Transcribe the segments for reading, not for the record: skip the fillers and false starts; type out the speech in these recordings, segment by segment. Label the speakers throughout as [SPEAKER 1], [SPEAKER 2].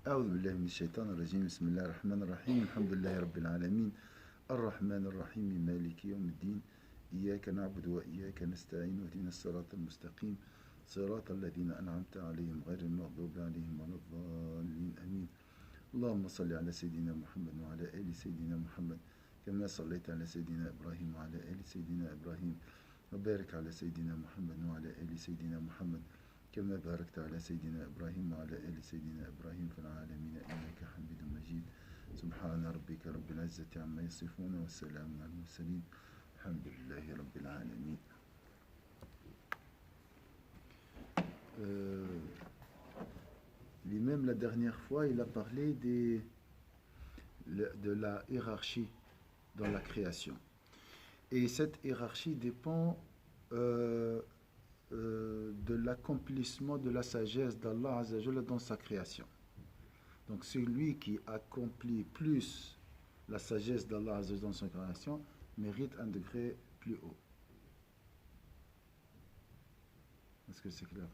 [SPEAKER 1] أعوذ بالله من الشيطان الرجيم بسم الله الرحمن الرحيم الحمد لله رب العالمين الرحمن الرحيم مالك يوم الدين إياك نعبد وإياك نستعين واهدنا الصراط المستقيم صراط الذين أنعمت عليهم غير المغضوب عليهم ولا الضالين آمين اللهم صل على سيدنا محمد وعلى آل سيدنا محمد كما صليت على سيدنا إبراهيم وعلى آل سيدنا إبراهيم وبارك على سيدنا محمد وعلى آل سيدنا محمد كما باركت على سيدنا إبراهيم وعلى آل سيدنا إبراهيم في العالمين إنك حميد مجيد سبحان ربك رب العزة عما يصفون والسلام على المرسلين الحمد لله رب العالمين. Lui-même, la dernière fois, il a parlé de la hiérarchie dans la création. Et cette hiérarchie dépend de l'accomplissement de la sagesse d'Allah Azzawajal dans sa création. Donc celui qui accomplit plus la sagesse d'Allah Azzawajal dans sa création mérite un degré plus haut. Est-ce que c'est clair?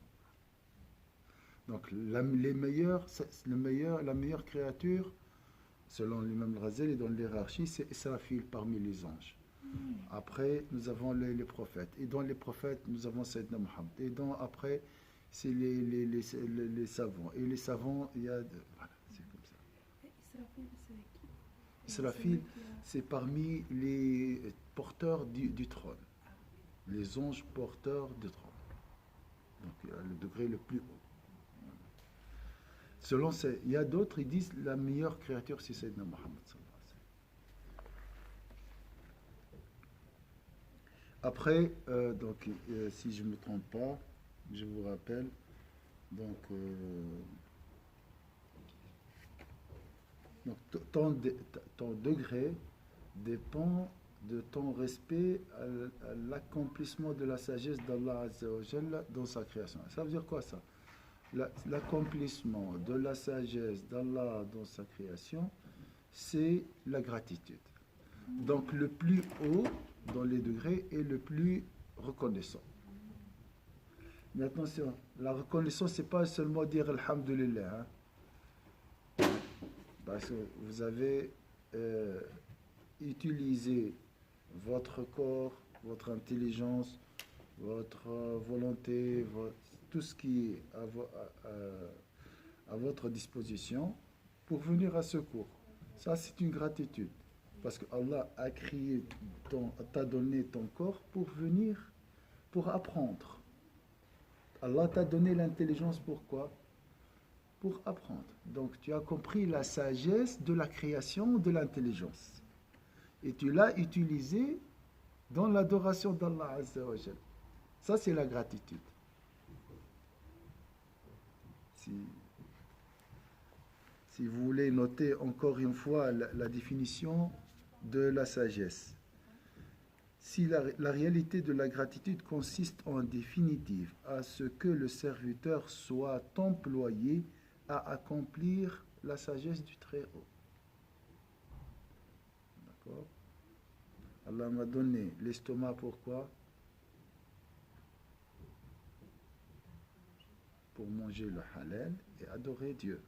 [SPEAKER 1] Donc la meilleure créature, selon l'imam al-Ghazali dans l'hiérarchie, c'est Israfil parmi les anges. Après, nous avons les prophètes. Et dans les prophètes, nous avons Sayyidina Muhammad. Et après, c'est les savants. Et les savants, il y a... Voilà, c'est comme ça.
[SPEAKER 2] Israfil, c'est qui?
[SPEAKER 1] Israfil, c'est parmi les porteurs du trône. Les anges porteurs du trône. Donc, il y a le degré le plus haut. Selon ces... Il y a d'autres, ils disent la meilleure créature, c'est Sayyidina Muhammad. Après, si je ne me trompe pas, je vous rappelle, ton degré dépend de ton respect à l'accomplissement de la sagesse d'Allah Azzawajal dans sa création. Ça veut dire quoi ça? L'accomplissement de la sagesse d'Allah dans sa création, c'est la gratitude. Donc le plus haut dans les degrés est le plus reconnaissant. Mais attention, la reconnaissance, c'est pas seulement dire Alhamdulillah. Parce que vous avez utilisé votre corps, votre intelligence, votre volonté, tout ce qui est à votre disposition pour venir à secours. Ça, c'est une gratitude. Parce que Allah a créé, t'a donné ton corps pour venir, pour apprendre. Allah t'a donné l'intelligence pourquoi? Pour apprendre. Donc tu as compris la sagesse de la création de l'intelligence. Et tu l'as utilisé dans l'adoration d'Allah Azza wa Jal. Ça, c'est la gratitude. Si vous voulez noter encore une fois la définition de la sagesse. Si la réalité de la gratitude consiste en définitive à ce que le serviteur soit employé à accomplir la sagesse du Très-Haut. D'accord? Allah m'a donné l'estomac pourquoi? Pour manger le halal et adorer Dieu.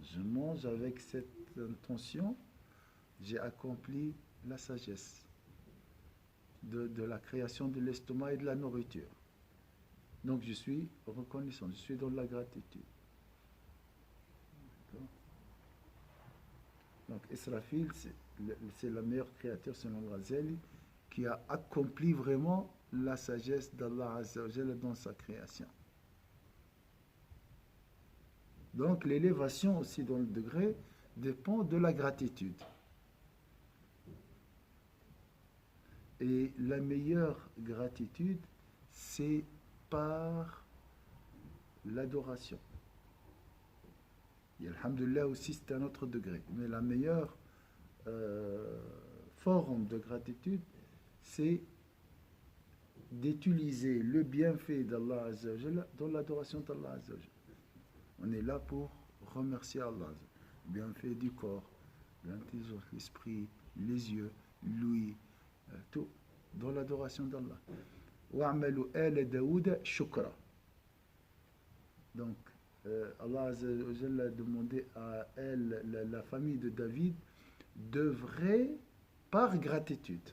[SPEAKER 1] Je mange avec cette intention, j'ai accompli la sagesse de la création de l'estomac et de la nourriture. Donc je suis reconnaissant, je suis dans la gratitude. Donc Israfil, c'est la meilleure créature selon Ghazali qui a accompli vraiment la sagesse d'Allah Azza wa Jalla dans sa création. Donc l'élévation aussi dans le degré dépend de la gratitude. Et la meilleure gratitude, c'est par l'adoration. Et alhamdoulilah aussi, c'est un autre degré. Mais la meilleure forme de gratitude, c'est d'utiliser le bienfait d'Allah Azza wa Jalla dans l'adoration d'Allah Azza wa Jalla. On est là pour remercier Allah. Bienfait du corps, l'intelligence, l'esprit, les yeux, l'ouïe, tout dans l'adoration d'Allah. وَعْمَلُوا آلَ دَاوُدَ شُكْرًا. Donc, Allah Azza wa Jalla a demandé à elle, la famille de David, d'œuvrer par gratitude.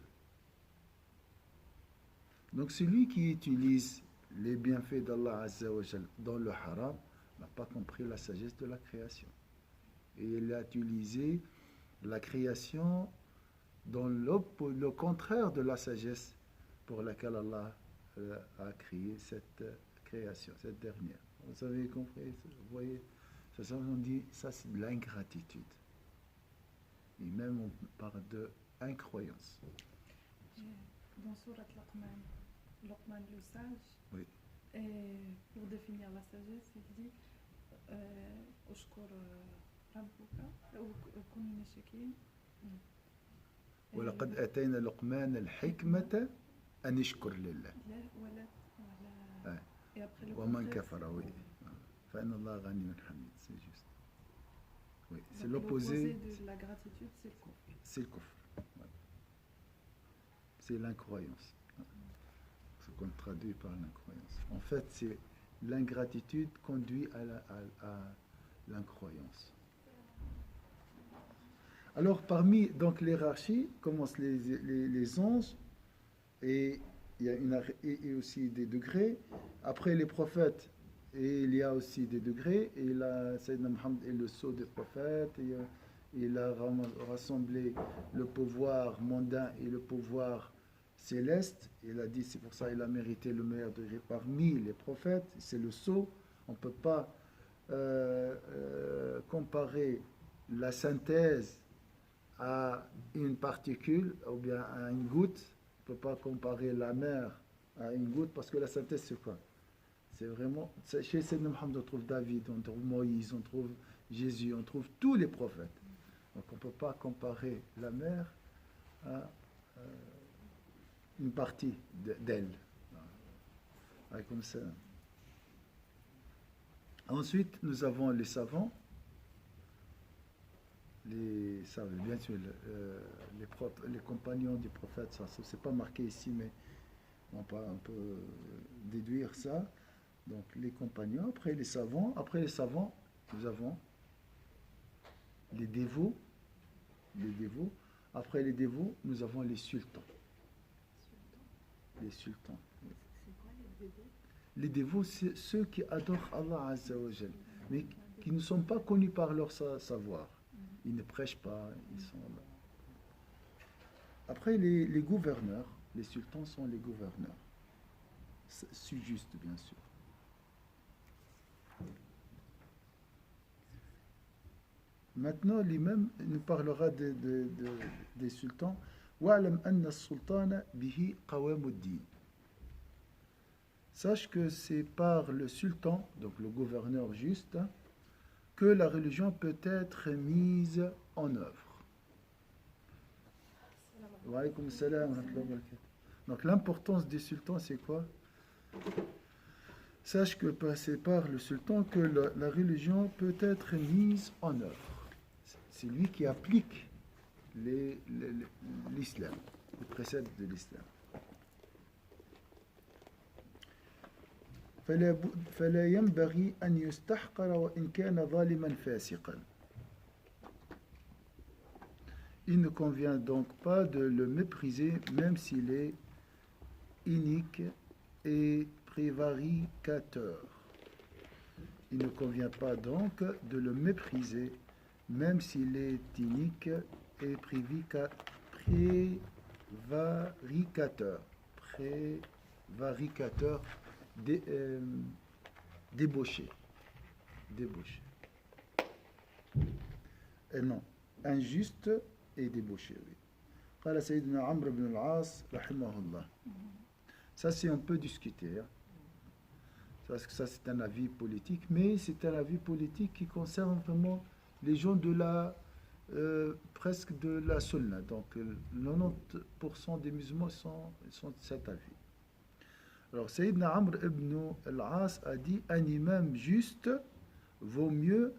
[SPEAKER 1] Donc celui qui utilise les bienfaits d'Allah Azza wa Jalla dans le haram n'a pas compris la sagesse de la création. Et il a utilisé la création dans le contraire de la sagesse pour laquelle Allah a créé cette création, cette dernière. Vous avez compris? Vous voyez? Ça, on dit, ça c'est de l'ingratitude. Et même on parle de incroyance.
[SPEAKER 2] Dans Surat Luqman, Luqman le sage,
[SPEAKER 1] Oui.
[SPEAKER 2] pour définir la sagesse, il dit Ushkur Rabbuka وكن من الشاكرين.
[SPEAKER 1] ولقد آتينا لقمان الحكمة أن يشكر لله.
[SPEAKER 2] Et après le
[SPEAKER 1] ومن
[SPEAKER 2] contraire,
[SPEAKER 1] كفر oui. فإن الله غني حميد. C'est juste. Oui. C'est
[SPEAKER 2] donc
[SPEAKER 1] l'opposé.
[SPEAKER 2] de la gratitude, c'est le kufr.
[SPEAKER 1] C'est le kufr. Ouais. C'est l'incroyance. Ce qu'on traduit par l'incroyance. En fait, c'est l'ingratitude conduit à l'incroyance. Alors, parmi donc l'hiérarchie, commencent les anges, et il y a et aussi des degrés. Après les prophètes, et il y a aussi des degrés. Et là, Sayyidina Muhammad est le sceau des prophètes. Et, il a rassemblé le pouvoir mondain et le pouvoir céleste. Il a dit, c'est pour ça qu'il a mérité le meilleur degré parmi les prophètes. C'est le sceau. On ne peut pas comparer la synthèse à une particule ou bien à une goutte. On ne peut pas comparer la mer à une goutte parce que la synthèse, c'est quoi? C'est vraiment... Chez Sayyidina Muhammad, on trouve David, on trouve Moïse, on trouve Jésus, on trouve tous les prophètes. Donc on ne peut pas comparer la mer à une partie d'elle. Comme ça. Ensuite, nous avons les savants. Bien sûr, les compagnons du prophète, ça c'est pas marqué ici, mais on peut déduire ça. Donc les compagnons, après les savants, nous avons les dévots, après les dévots, nous avons les sultans. Les sultans.
[SPEAKER 2] C'est quoi les dévots?
[SPEAKER 1] Les dévots, c'est ceux qui adorent Allah Azza wa Jal, mais qui ne sont pas connus par leur savoir. Ils ne prêchent pas, ils sont là. Après, les gouverneurs, les sultans sont les gouverneurs. C'est juste, bien sûr. Maintenant, l'imam nous parlera des sultans. وَعْلَمْ أَنَّ السُّلْطَانَ بِهِ قَوَامُ الدِّينِ. Sache que c'est par le sultan, donc le gouverneur juste, que la religion peut être mise en œuvre. Wa alaykoum salam wa rahmatullahi wa barakatuh. Donc l'importance des sultans, c'est quoi? Sache que c'est par le sultan que la religion peut être mise en œuvre. C'est lui qui applique l'islam, les préceptes de l'islam. فلا ينبغي أن يستحقر وإن كان ظالما فاسقا. Il ne convient donc pas de le mépriser, même s'il est inique et prévaricateur. Il ne convient pas donc de le mépriser, même s'il est inique et prévaricateur. Prévaricateur, débauché. Et non, injuste et débauché, oui. قال سيدنا عمرو بن العاص رحمه الله. Ça, c'est un peu discuté. Hein. Ça, c'est un avis politique, mais c'est un avis politique qui concerne vraiment les gens de presque de la sunna. Donc, 90% des musulmans sont de cet avis. Alors, Sayyidina Amr ibn al-As a dit « Un imam juste vaut mieux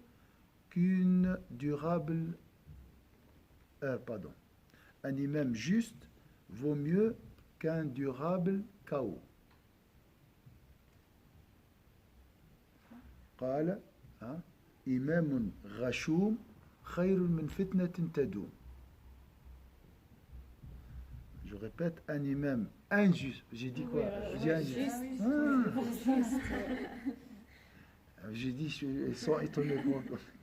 [SPEAKER 1] qu'une durable... Un imam juste vaut mieux qu'un durable chaos. قال hein, imamun ghashoum khayrun min fitnatin tadoum. Je répète, un imam injuste. J'ai dit quoi? J'ai injuste. J'ai dit, ils sont étonnés.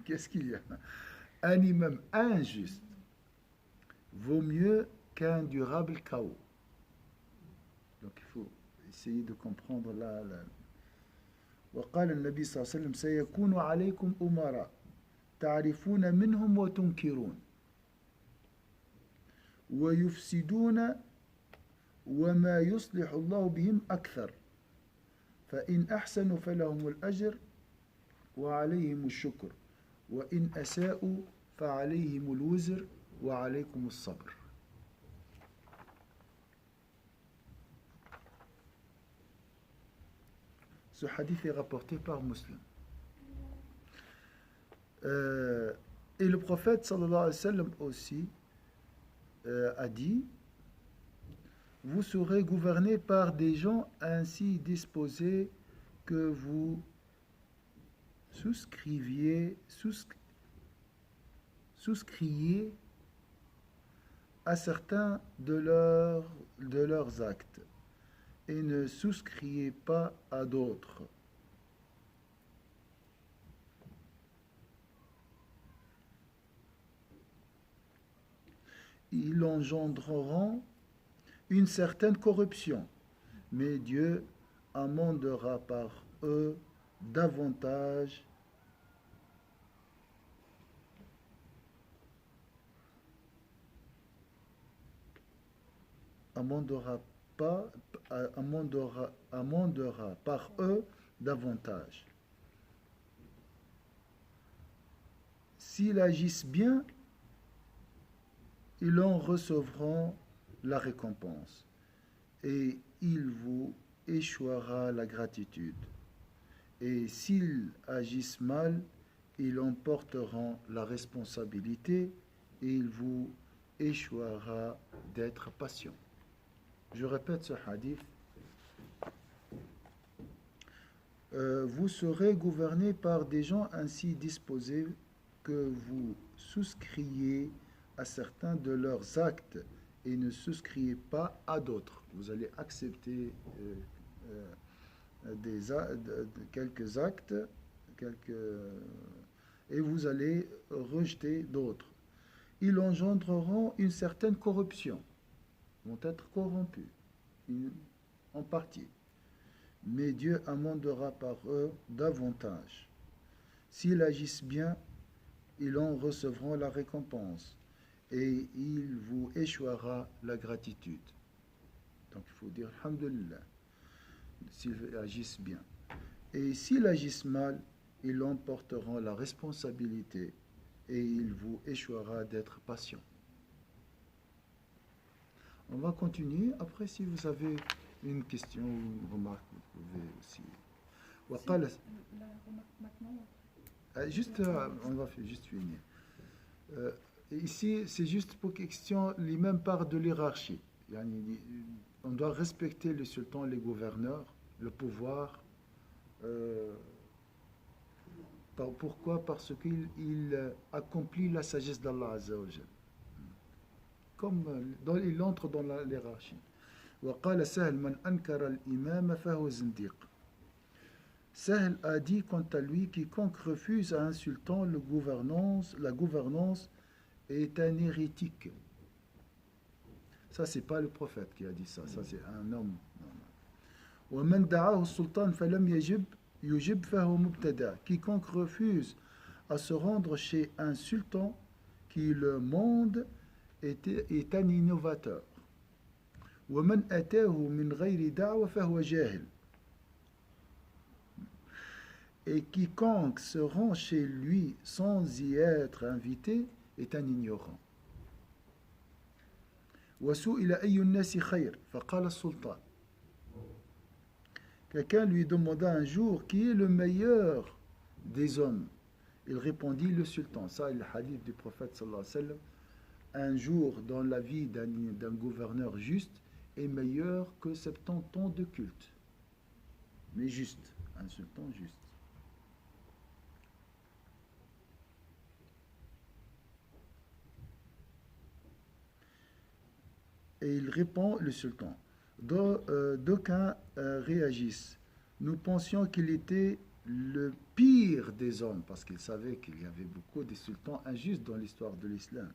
[SPEAKER 1] Qu'est-ce qu'il y a? Un imam injuste vaut mieux qu'un durable chaos. Donc il faut essayer de comprendre là. وقال النبي صلى الله عليه وسلم سيكون عليكم أمراء تعرفون منهم وتنكرون ويفسدون وما يصلح الله بهم أكثر فإن أحسنوا فلهم الأجر وعليهم الشكر وإن أساءوا فعليهم الوزر وعليكم الصبر. Ce hadith est rapporté par Muslim. Et le prophète sallallahu alayhi wa sallam aussi a dit: vous serez gouvernés par des gens ainsi disposés que vous souscriviez à certains de leurs actes et ne souscriez pas à d'autres. Ils engendreront une certaine corruption, mais Dieu amendera par eux davantage amendera par eux davantage. S'ils agissent bien, ils en recevront la récompense, et il vous échouera la gratitude. Et s'ils agissent mal, ils en porteront la responsabilité, et il vous échouera d'être patient. Je répète ce hadith. Vous serez gouvernés par des gens ainsi disposés que vous souscriez à certains de leurs actes et ne souscriez pas à d'autres. Vous allez accepter quelques actes et vous allez rejeter d'autres. Ils engendreront une certaine corruption, vont être corrompus en partie. Mais Dieu amendera par eux davantage. S'ils agissent bien, ils en recevront la récompense, et il vous échouera la gratitude. Donc il faut dire Alhamdulillah, s'ils agissent bien. Et s'ils agissent mal, ils en porteront la responsabilité, et il vous échouera d'être patient. On va continuer. Après, si vous avez une question ou une remarque, vous pouvez aussi.
[SPEAKER 2] La remarque maintenant.
[SPEAKER 1] On va juste finir. Ici, c'est juste pour question, l'imam parle de l'hierarchie. On doit respecter les sultans, les gouverneurs, le pouvoir. Pourquoi? Parce qu'il accomplit la sagesse d'Allah Azza wa Jal. Comme il entre dans la hiérarchie. وقال سهل من أنكر الإمام فهو زنديق. Sahl a dit quant à lui, quiconque refuse à un sultan la gouvernance est un hérétique. Ça, c'est pas le prophète qui a dit ça, ça c'est un homme. ومن دعاه السلطان فلم يجب فهو مبتدع. Quiconque refuse à se rendre chez un sultan qui le monde est un innovateur. ومن أتاه من غير دعوة فهو جاهل. Et quiconque se rend chez lui sans y être invité est un ignorant. وسئل أي الناس خير فقال السلطان. Quelqu'un lui demanda un jour qui est le meilleur des hommes. Il répondit le sultan. Ça est le hadith du prophète sallallahu alayhi wa sallam. Un jour dans la vie d'un gouverneur juste est meilleur que 70 ans de culte. Mais juste, un sultan juste. Et il répond, le sultan, d'aucuns réagissent. Nous pensions qu'il était le pire des hommes, parce qu'il savait qu'il y avait beaucoup de sultans injustes dans l'histoire de l'islam.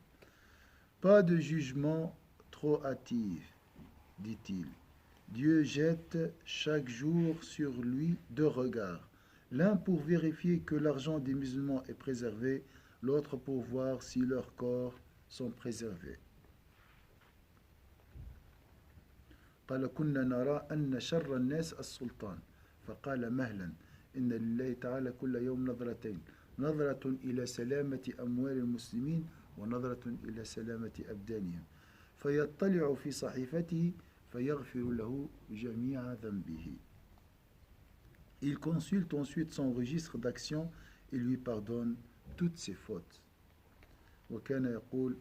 [SPEAKER 1] Pas de jugement trop hâtif, dit-il. Dieu jette chaque jour sur lui 2 regards, l'un pour vérifier que l'argent des musulmans est préservé, l'autre pour voir si leurs corps sont préservés. قال كنا نرى أن شر الناس السلطان فقال مهلا إن لله تعالى كل يوم نظرتين نظرة إلى سلامة أموال المسلمين ونظرة إلى سلامة أبدانهم فيطلع في صحيفته فيغفر له جميع ذنبه. Il consulte ensuite son registre d'action et lui pardonne toutes ses fautes. وكان يقول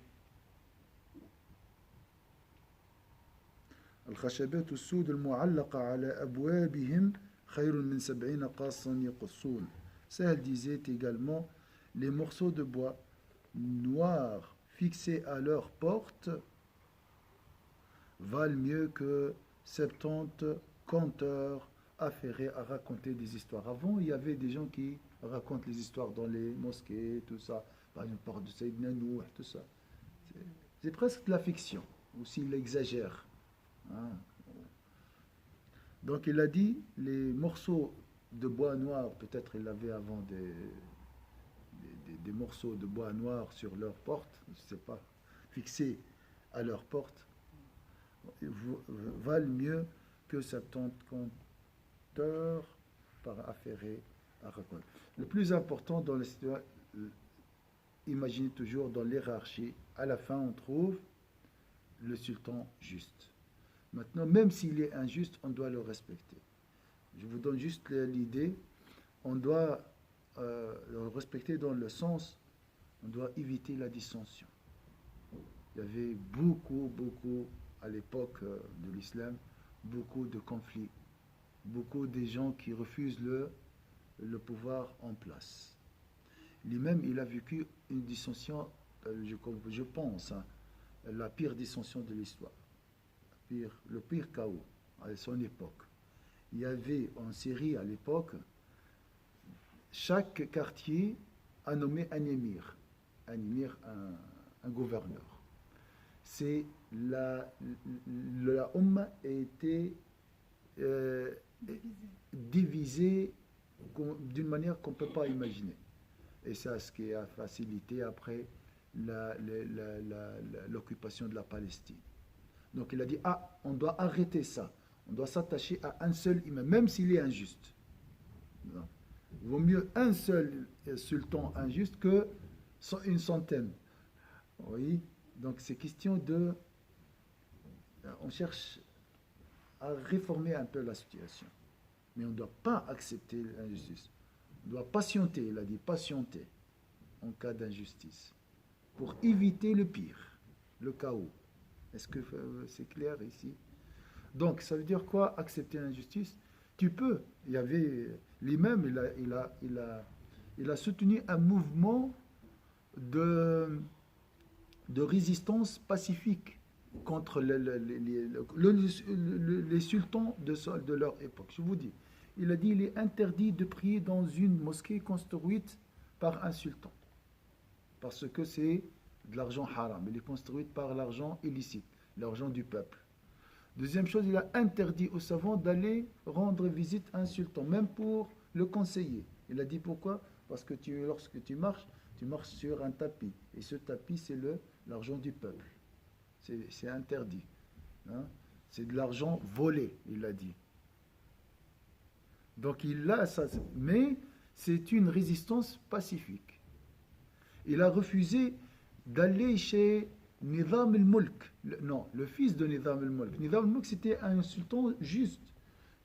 [SPEAKER 1] الخشبات السود المعلقة على أبوابهم خير من 70 قاصا يقصون. Sahel disait également, les morceaux de bois noirs fixés à leur porte valent mieux que 70 conteurs affairés à raconter des histoires. Avant, il y avait des gens qui racontent les histoires dans les mosquées, tout ça. Par exemple, porte de Sayyidina Nouh, tout ça. C'est presque de la fiction, ou s'il exagère. Hein. Donc il a dit, les morceaux de bois noir, peut-être il avait avant des morceaux de bois noir sur leur porte, je ne sais pas, fixés à leur porte, valent mieux que 70 compteurs par affairé à raconter. Le plus important dans l'histoire, imaginez toujours dans l'hierarchie, à la fin on trouve le sultan juste. Maintenant, même s'il est injuste, on doit le respecter. Je vous donne juste l'idée, on doit le respecter dans le sens, on doit éviter la dissension. Il y avait beaucoup, à l'époque de l'islam, beaucoup de conflits, beaucoup de gens qui refusent le pouvoir en place. Lui-même, il a vécu une dissension, je pense, hein, la pire dissension de l'histoire. Le pire chaos à son époque. Il y avait en Syrie à l'époque, chaque quartier a nommé un émir, un gouverneur. C'est la Ummah a été divisée d'une manière qu'on ne peut pas imaginer. Et c'est ce qui a facilité après l'occupation de la Palestine. Donc il a dit, on doit arrêter ça. On doit s'attacher à un seul imam, même s'il est injuste. Non. Il vaut mieux un seul sultan injuste que une centaine. Oui. Donc c'est question de... On cherche à réformer un peu la situation. Mais on ne doit pas accepter l'injustice. On doit patienter, il a dit, patienter en cas d'injustice. Pour éviter le pire, le chaos. Est-ce que c'est clair ici? Donc, ça veut dire quoi, accepter l'injustice? Tu peux. Il y avait l'imam, il a soutenu un mouvement de résistance pacifique contre les sultans de leur époque. Je vous dis, il a dit, il est interdit de prier dans une mosquée construite par un sultan. Parce que c'est de l'argent haram. Il est construit par l'argent illicite, l'argent du peuple. Deuxième chose, il a interdit aux savants d'aller rendre visite à un sultan, même pour le conseiller. Il a dit pourquoi? Parce que lorsque tu marches sur un tapis. Et ce tapis, c'est l'argent du peuple. C'est interdit. Hein? C'est de l'argent volé, il a dit. Donc il a ça. Mais c'est une résistance pacifique. Il a refusé d'aller chez Nizam al-Mulk. Le fils de Nizam al-Mulk. Nizam al-Mulk, c'était un sultan juste.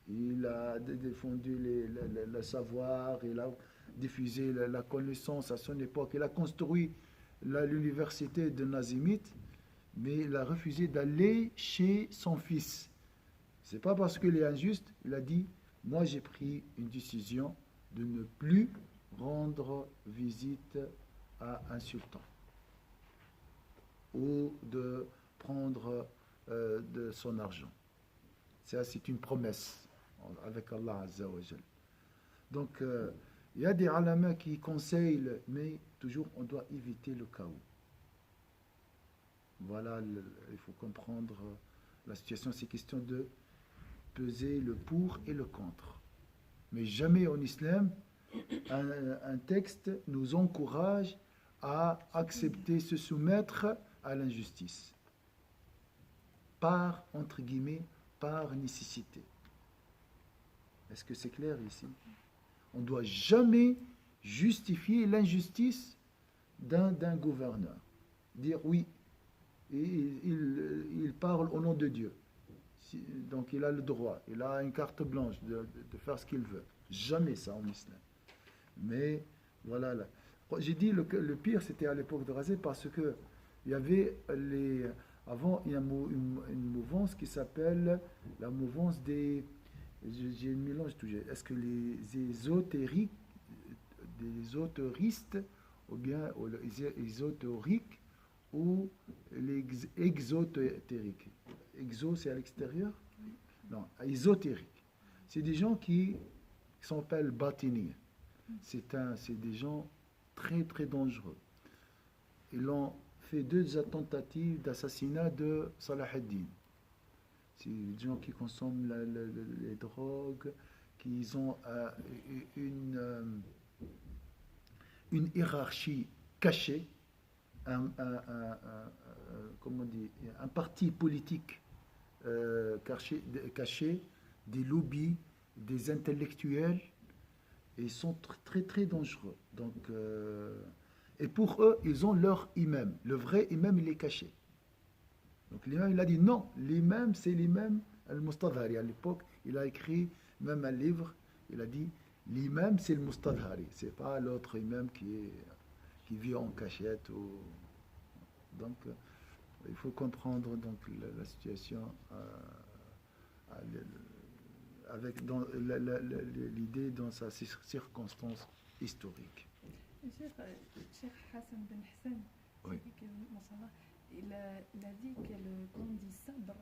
[SPEAKER 1] Il a défendu le savoir, il a diffusé la connaissance à son époque. Il a construit l'université de Nazimit, mais il a refusé d'aller chez son fils. C'est pas parce qu'il est injuste, il a dit, moi j'ai pris une décision de ne plus rendre visite à un sultan, ou de prendre de son argent. Ça, c'est une promesse avec Allah Azza wa Jal. Donc, il y a des ulama qui conseillent, mais toujours on doit éviter le chaos. Voilà, il faut comprendre la situation. C'est question de peser le pour et le contre. Mais jamais en islam, un texte nous encourage à accepter, se soumettre à l'injustice. Par, entre guillemets, par nécessité. Est-ce que c'est clair ici? On ne doit jamais justifier l'injustice d'un gouverneur. Dire oui, il parle au nom de Dieu. Donc il a le droit, il a une carte blanche de faire ce qu'il veut. Jamais ça en islam. Mais voilà, là. J'ai dit le pire c'était à l'époque de Razé parce que il y avait avant il y a une mouvance qui s'appelle la mouvance des, j'ai un mélange toujours. Est-ce que les ésotériques, des ésotéristes ou bien les ésotériques ou les exotériques? Exo, c'est à l'extérieur? Non, ésotérique. C'est des gens qui s'appellent batini. C'est des gens très très dangereux. Ils ont fait 2 tentatives d'assassinat de Salah ad-Din. C'est des gens qui consomment les drogues, qui ont une hiérarchie cachée, comment on dit, un parti politique caché, des lobbies, des intellectuels, et ils sont très très dangereux. Donc, et pour eux, ils ont leur imam. Le vrai imam, il est caché. Donc l'imam, il a dit non, l'imam, c'est l'imam al-Mustadhari. À l'époque, il a écrit même un livre, il a dit l'imam, c'est le Mustadhari. C'est pas l'autre imam qui vit en cachette. Donc, il faut comprendre donc la situation avec l'idée dans sa circonstance historique.
[SPEAKER 2] Cheikh Hassan Ben Hassan,
[SPEAKER 1] Oui.
[SPEAKER 2] il a dit que quand on dit sabre,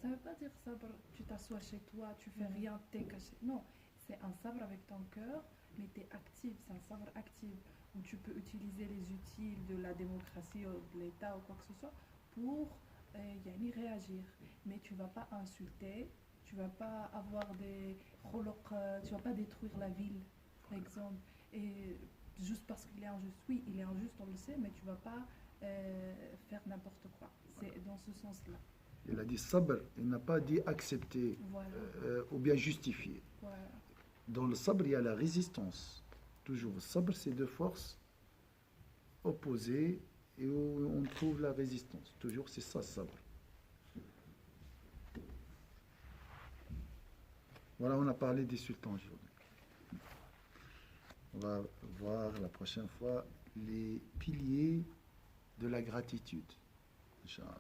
[SPEAKER 2] ça ne veut pas dire sabre, tu t'assois chez toi, tu fais rien, t'es caché. Non, c'est un sabre avec ton cœur, mais tu es actif, c'est un sabre actif, où tu peux utiliser les outils de la démocratie ou de l'État ou quoi que ce soit pour y réagir. Mais tu ne vas pas insulter, tu ne vas pas avoir des tu ne vas pas détruire la ville, par exemple. Et juste parce qu'il est injuste, oui, il est injuste, on le sait, mais tu ne vas pas faire n'importe quoi. C'est dans ce sens-là.
[SPEAKER 1] Il a dit sabr, il n'a pas dit accepter,
[SPEAKER 2] Voilà.
[SPEAKER 1] Ou bien justifier.
[SPEAKER 2] Voilà.
[SPEAKER 1] Dans le sabr, il y a la résistance. Toujours, le sabr, c'est 2 forces opposées et où on trouve la résistance. Toujours, c'est ça, sabr. Voilà, on a parlé des sultans aujourd'hui. On va voir la prochaine fois les piliers de la gratitude. Inch'Allah.